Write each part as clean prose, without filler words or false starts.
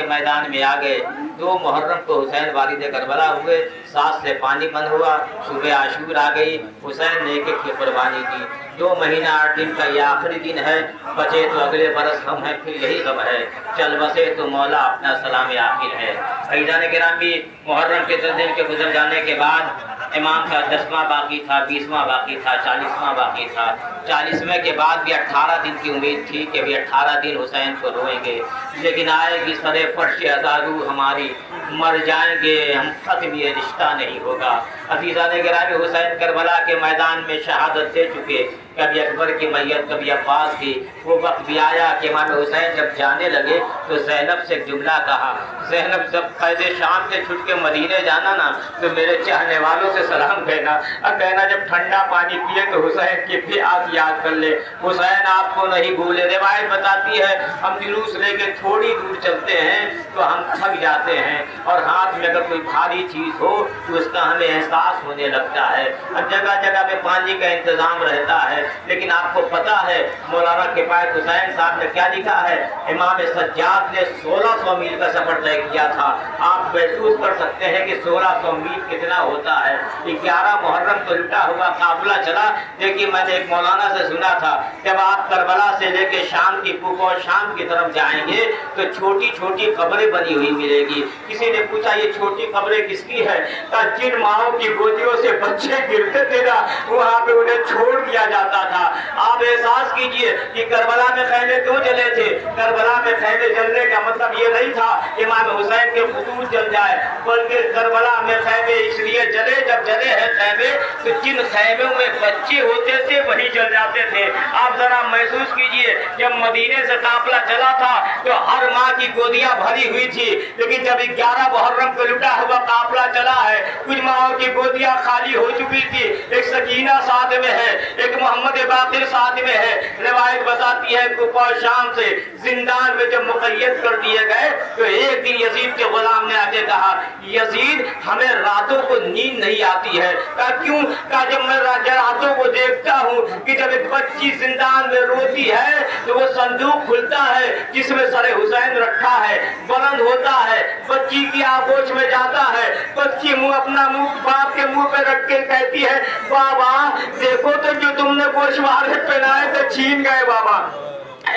के मैदान में आ गए। 2 मुहर्रम को हुसैन वालिद करबला हुए, 7 से पानी बंद हुआ, सुबह आशूर आ गई, हुसैन ने एक की कुर्बानी की। 2 महीना 8 दिन का ये आखिरी दिन है, बचे तो अगले बरस हम हैं, फिर यही गम है, चल बसे तो मौला अपना सलाम आखिर है। अज़ीज़ान गिरामी, मुहर्रम के 10 दिन के गुजर जाने के बाद इमाम का 10वां बाकी था, 20वां बाकी था, 40वां बाकी था। 40वें के बाद भी 18 दिन की उम्मीद थी कि भी 18 दिन हुसैन को रोएंगे, लेकिन आएगी सरे फर्श अज़ारू हमारी, मर जाएंगे हम, खत्म ये रिश्ता नहीं होगा। अज़ीज़ान गिरामी, हुसैन करबला के मैदान में शहादत दे चुके, कभी अकबर की मैयत, कभी अब्बास की। वो वक्त भी आया कि इमाम हुसैन जब जाने लगे तो ज़ैनब से एक जुमला कहा, ज़ैनब जब क़ैद शाम से छुट के मदीने जाना ना तो मेरे चाहने वालों से सलाम कहना, और कहना जब ठंडा पानी पिए तो हुसैन की भी आप याद कर ले, हुसैन आपको नहीं भूले। रिवायत बताती है हम जुलूस लेके थोड़ी दूर चलते हैं तो हम थक जाते हैं, और हाथ में अगर कोई भारी चीज़ हो तो उसका हमें एहसास होने लगता है। और जगह जगह पे पानी का इंतज़ाम रहता है, लेकिन आपको पता है मौलाना किफ़ायत हुसैन साहब ने क्या लिखा है? इमाम सज्जाद ने 1600 मील का सफ़र तय किया था। आप महसूस कर सकते हैं कि 1600 मील कितना होता है। 11 मुहर्रम को लुटा हुआ काफिला चला। देखिए, मैंने एक मौलाना से सुना था, जब आप करबला से लेके शाम की कुफा और शाम की तरफ जाएंगे तो छोटी छोटी कब्रें बनी हुई मिलेगी। किसी ने पूछा ये छोटी कब्रें किसकी है? कहा जिन माओं की गोदियों से बच्चे गिरते थे ना, वहाँ पे उन्हें छोड़ दिया जाता था। आप एहसास कीजिए कि करबला में खैमे क्यों जले थे। करबला में खैमे जलने का मतलब ये नहीं था इमाम हुसैन के खतूत जल जाए, बल्कि करबला में खैमे इसलिए जले, जब जले हैं खैमे तो जिन खैमों में बच्चे होते थे वही जल जाते थे। आप जरा महसूस कीजिए, जब मदीने से काफिला चला था तो हर माँ की गोदियां भरी हुई थी, लेकिन जब 11 मुहर्रम को लुटा हुआ काफिला चला है, कुछ माओं की गोदियां खाली हो चुकी थी। एक सकीना साथ में है, एक मोहम्मद बाकिर साथ में है। रिवायत बताती है कुफा शाम से जिंदान में जब मुक़य्यद कर दिए गए तो एक दिन यजीद के गुलाम ने आके कहा, यजीद हमें रातों को नींद नहीं आती है। कहा क्यों? कहा जब मैं रातों को देखता हूँ कि जब एक बच्ची जिंदान में रोती है तो वो संदूक खुलता है जिसमें सरे हुसैन रखा है, बुलंद होता है, बच्ची की आगोश में जाता है, बच्ची अपना मुंह बाप के मुंह पे रख के कहती है, बाबा देखो तो जो तुमने गोशवारे पहनाए थे छीन गए बाबा।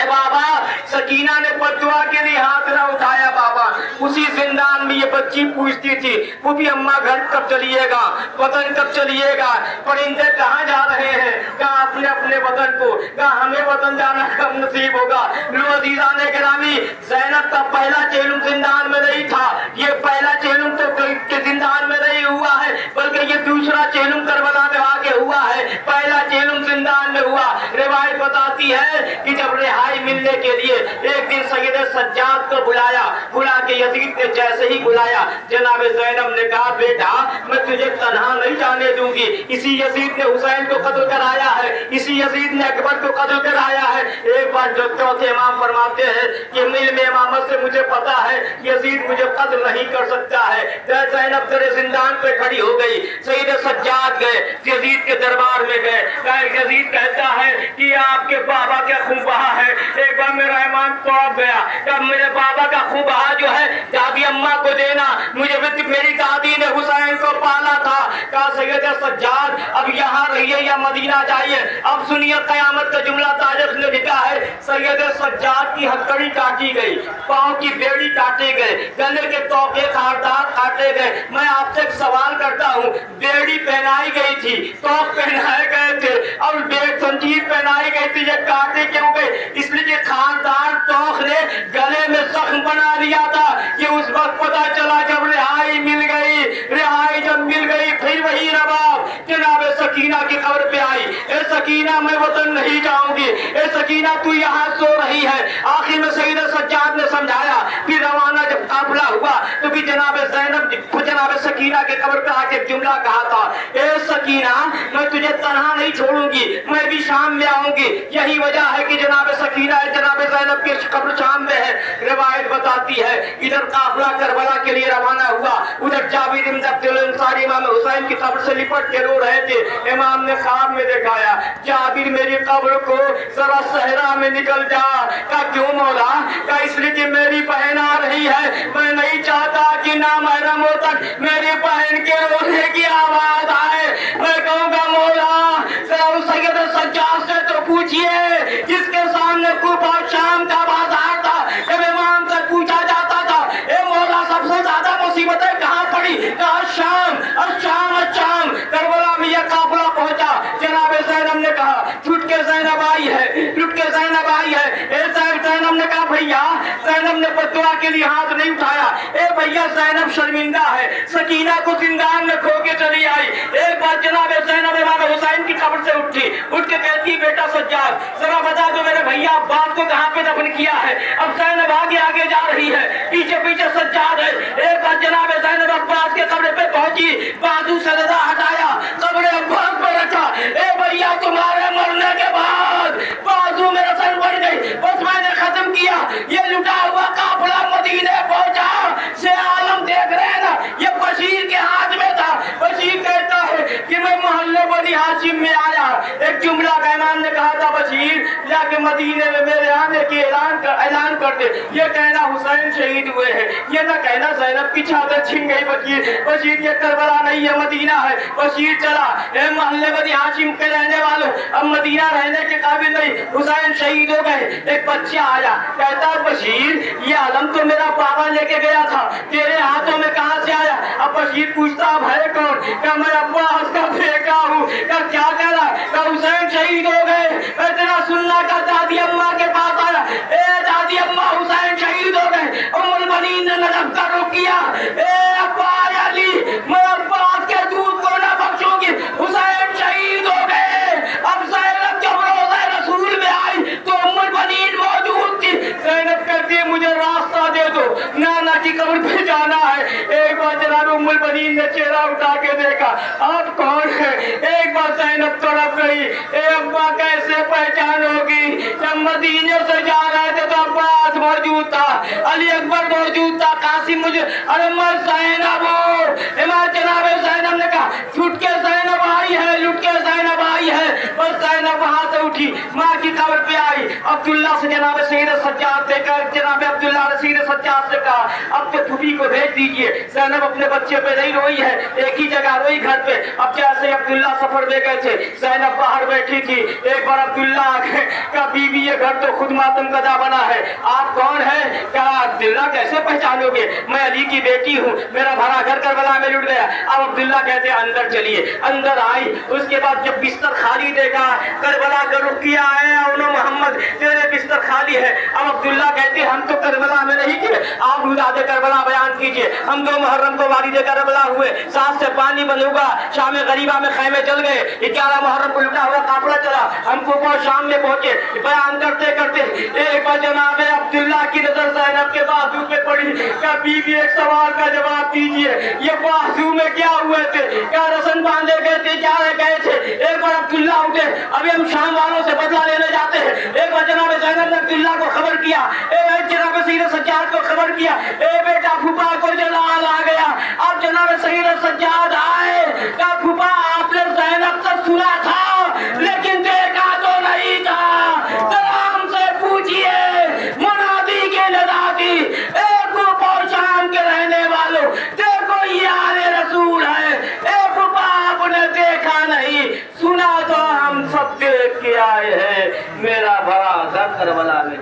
बाबा, सकीना ने बदुआ के लिए हाथ न उठाया बाबा। उसी जिंदान में ये बच्ची पूछती थी, वो भी अम्मा घर कब चलिएगा, वतन कब चलिएगा, परिंदे कहाँ जा रहे हैं? कहा अपने अपने वतन को। कहा हमें वतन जाना कब नसीब होगा? लो अज़ीज़ान गिरामी, ज़ैनब का पहला चेलुम जिंदान में नहीं था। ये पहला चेलुम तो के जिंदान में नहीं हुआ है, बल्कि ये दूसरा चेलुम करबला में आके हुआ है। पहला चेलुम जिंदान में हुआ। रिवायत बताती है कि जब रिहाई मिलने के लिए एक दिन सैयद सज्जाद को बुला के यजीद ने जैसे ही बुलाया, जनाब ज़ैनब ने कहा, बेटा मैं तुझे तन्हा नहीं जाने दूंगी। इसी यजीद ने हुसैन को कत्ल कराया है, इसी यजीद ने अकबर को कत्ल कराया है। एक बार जो चौथे इमाम फरमाते हैं कि मिल में इमामत से मुझे पता है यजीद मुझे कत्ल नहीं कर सकता है। ज़ैनब तेरे जिंदान पे खड़ी हो गई। सैयद सज्जाद गए, यजीद के दरबार में गए। यजीद कहता है कि आपके बाबा का खून बहा है। एक बार मेरा ईमान तोड़ गया, तब मेरे बाबा का खून बहा जो है दादी अम्मा को देना, मुझे मेरी दादी ने हुसैन को पाला था। कहा सैयद सज्जाद अब यहाँ रहिए या मदीना जाइए। अब सुनिए कयामत का जुमला तारीख ने लिखा है, सैयद सज्जाद की हथकड़ी काटी गई, पाँव की बेड़ी काटे गए, गले के तोके खारदार काटे गए। मैं आपसे एक सवाल करता हूँ, बेड़ी पहनाई गई थी, तोक पहनाए गए थे और संजीर पहनाई गई थी, ये काटे क्यों गए? इसलिए खानदार तोख ने गले में जख्म बना लिया था कि उस वक्त पता चला जब रिहाई मिल गई। रिहाई जब मिल गई फिर वही रबाब जनाब सकीना की कब्र पे आई। ए सकीना मैं वतन नहीं जाऊंगी, ए सकीना तू यहाँ सो रही है। आखिर में सैयद सज्जाद ने समझाया। फिर रवाना जब काफिला हुआ तो भी जनाब ज़ैनब जनाब सकीना के कब्र पे आके जुमला कहा था, ए सकीना मैं तुझे तन्हा नहीं छोड़ूंगी, मैं भी शाम में आऊंगी। यही वजह है कि जनाब सकीना जनाब ज़ैनब की कब्र शाम में है। रिवायत बताती है इधर काफिला करबला के लिए रवाना हुआ, उधर जाबिर इब्न अब्दुल अंसारी इमाम हुसैन की कब्र से लिपट के रो रहे थे। इमाम ने ख्वाब में दिखाया, जाबिर मेरी कब्र को जरा सहरा में निकल जा। का क्यों मौला? का इसलिए कि मेरी बहन आ रही है, किसी नामहरम हो तक मेरी बहन के रोने की आवाज आए, मैं कहूँगा मौला सैयद सज्जाद से तो पूछिए जिसके सामने खूब और शाम का बाजार था, जब इमाम से पूछा जाता था ए मौला सबसे ज्यादा मुसीबतें कहाँ पड़ी, कहा शाम, शाम करबला में यह काफिला पहुंचा। जनाब ज़ैनब ने कहा छुट के ज़ैनब आई है, लुट के ज़ैनब आई है। ज़ैनब ने कहा भैया, ज़ैनब ने बददुआ के लिए हाथ नहीं उठाया, ए भैया ज़ैनब शर्मिंदा है, सकीना को जिंदान में खो के चली आई। एक बार जनाब ज़ैनब इमाम हुसैन की कब्र से उठी, उठ के कहती बेटा सज्जाद जरा बता दो मेरे भैया अब्बास को कहाँ पे दफन किया है। अब ज़ैनब आगे आगे जा रही है, पीछे पीछे सज्जाद है। एक बार जनाब ज़ैनब अब्बास के कब्र पे पहुंची, बाजू से रज़ा हटाया, कब्र अब्बास पे रखा। ए भैया तुम्हारे मरने के बाद बाजू में रसन बढ़ गई, बस मैंने खत्म किया। ये लुटा हुआ काफिला मदीने पहुंचा, से आलम देख रहे हैं ना, ये बशीर के हाथ में था। बशीर कहता है कि मैं मोहल्ले बनी हाशिम में आया, एक जुमला कहमान ने कहा था बशीर जाके मदीने में मेरे आने की ऐलान कर दे, ये कहना हुसैन शहीद हुए हैं, ये ना कहना ज़ैनब की चादर छिन गई। बशीर ये करबला नहीं है मदीना है। बशीर चला, ए मोहल्ले बनी हाशिम के रहने वालों अब मदीना रहने के काबिल नहीं, हुसैन शहीद हो गए। एक बच्चा आया कहता बशीर ये आलम तो मेरा बाबा लेके गया था, तेरे हाथों में कहां से आया। अब बशीर पूछता अब है कौन, क्या मैं अब्बास का बेटा हूँ, क्या क्या कह रहा, क्या हुसैन शहीद हो गए। इतना सुनना का दादी अम्मा के पास आया, ए दादी अम्मा हुसैन शहीद हो गए। उम्मुल बनीन ने नजफ का रुख किया, ए अब्बा अली मैं अब्बास के दूध को ना बख्शूंगी, हुसैन शहीद हो गए। अब ज़ैनब जब रोज़े रसूल में आई तो उम्मुल बनीन मौजूद थी। ज़ैनब कहती है मुझे रास्ता दे दो, नाना की कब्र पे जाना है। एक बार जनाब उम्मुल बनीन ने चेहरा उठा के देखा, आप कौन है। एक बार ज़ैनब तड़प गई, ए अब्बा कैसे पहचान होगी, जब मदीने से जा रहे थे तो अब्बास मौजूद था, अली अकबर मौजूद था, कासिम मुझे, अरे मैं ज़ैनब हूँ। इमाम जनाब ज़ैनब ने कहा छुट के ज़ैनब आई है, लुट के ज़ैनब आई है। बस ज़ैनब वहां से उठी, माँ की कब्र पे आई, अब्दुल्ला से जनाब सैयद सज्जाद देकर जनाब अब्दुल्ला ने सैयद सज्जाद से कहा अब तो फूफी को भेज दीजिए। ज़ैनब अपने बच्चे पे नहीं रोई है, एक ही जगह रोई घर पे। अब जैसे अब्दुल्ला सफर दे गए थे, ज़ैनब बाहर बैठी थी। एक बार अब्दुल्ला का बीवी ये घर तो खुद मातम कदा बना है, आप कौन है। क्या अब्दुल्ला कैसे पहचानोगे, मैं अली की बेटी हूँ, मेरा भरा घर करबला में लुट गया। अब अब्दुल्ला कहते अंदर चलिए, अंदर आई। उसके बाद जब बिस्तर खाली देखा, करबला का रुख किया है मोहम्मद तेरे बिस्तर खाली है। अब अब्दुल्ला कहते हम तो करबला में नहीं थे, आप रुदादे करबला बयान कीजिए। हम 2 मुहर्रम को वारिद करबला हुए, 7 से पानी बंद होगा, शाम गरीबा में खैमे चल गए, 11 मुहर्रम को लुटा हुआ काफिला चला, हमको बहुत शाम में पहुंचे। बयान करते करते एक बार जनाब अब्दुल्ला की नजर ज़ैनब के बाजू पे पड़ी। क्या बीवी एक सवाल का जवाब दीजिए, ये बाजू में क्या हुए थे, क्या रसन बांधे गए थे, क्या गए थे। एक बार अब्दुल्ला उठे, अभी हम शाम वालों से बदला लेने जाते हैं। एक बार जनाब ज़ैनब ने अब्दुल्ला को खबर किया, जनाब सैयद सज्जाद को खबर किया, ए बेटा फूफा को जलाल आ गया। अब जनाब सैयद सज्जाद आए, क्या फूफा आपने ज़ैनब से सुना था लेकिन देखा तो नहीं था, सलाम से पूछिए मुनादी के नदादी, एक ऊपर शाम के रहने वालों देखो ये आले रसूल है। ए फूफा आपने देखा नहीं, सुना तो हम सब देख के आए हैं, मेरा भरा घर करबला में